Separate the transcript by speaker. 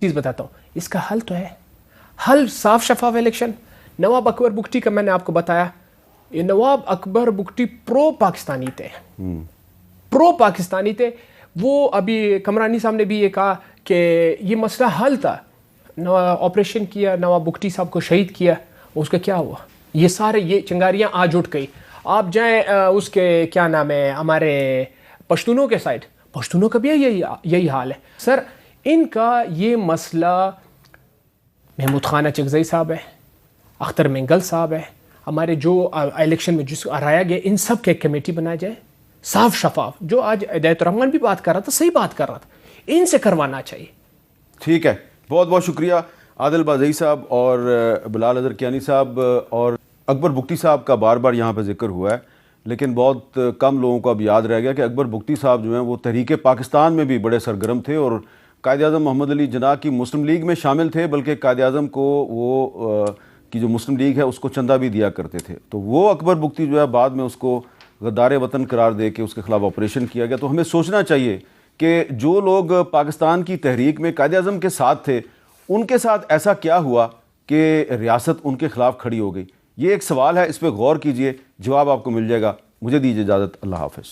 Speaker 1: चीज़ बताता हूँ, इसका हल तो है। हल साफ शफाफ इलेक्शन। नवाब अकबर बुगटी का मैंने आपको बताया, ये नवाब अकबर बुगटी प्रो पाकिस्तानी थे, प्रो पाकिस्तानी थे। वो अभी कमरानी साहब ने भी ये कहा कि ये मसला हल था। ऑपरेशन किया, नवाब बुगटी साहब को शहीद किया, उसका क्या हुआ? ये सारे ये चिंगारियाँ आज उठ गई। आप जाएं उसके क्या नाम है, हमारे पश्तूनों के साइड, पश्तूनों का भी यही हाल है सर। इनका ये मसला महमूद खान अचकज़ई साहब है, अख्तर मेंगल साहब है, हमारे जो इलेक्शन में जिसको हराया गया, इन सब के कमेटी बनाया जाए साफ शफाफ। जो आज हिदायतुर्रहमान भी बात कर रहा था, सही बात कर रहा था, इनसे करवाना चाहिए।
Speaker 2: ठीक है, बहुत बहुत शुक्रिया आदिल बाज़ई साहब और बिलाल अज़हर कियानी साहब। और अकबर बुगटी साहब का बार बार यहाँ पर जिक्र हुआ है, लेकिन बहुत कम लोगों को अब याद रह गया कि अकबर बुगटी साहब जो हैं वो तहरीक पाकिस्तान में भी बड़े सरगर्म थे और कायद-ए-आज़म मोहम्मद अली जिन्ना की मुस्लिम लीग में शामिल थे, बल्कि कायद-ए-आज़म को वो की जो मुस्लिम लीग है उसको चंदा भी दिया करते थे। तो वो अकबर बुगटी जो है बाद में उसको गद्दार वतन करार दे के उसके खिलाफ ऑपरेशन किया गया। तो हमें सोचना चाहिए कि जो लोग पाकिस्तान की तहरीक में कायद-ए-आज़म के साथ थे, उनके साथ ऐसा क्या हुआ कि रियासत उनके खिलाफ खड़ी हो गई। ये एक सवाल है, इस पर गौर कीजिए, जवाब आपको मिल जाएगा। मुझे दीजिए इजाज़त, अल्लाह हाफ़िज़।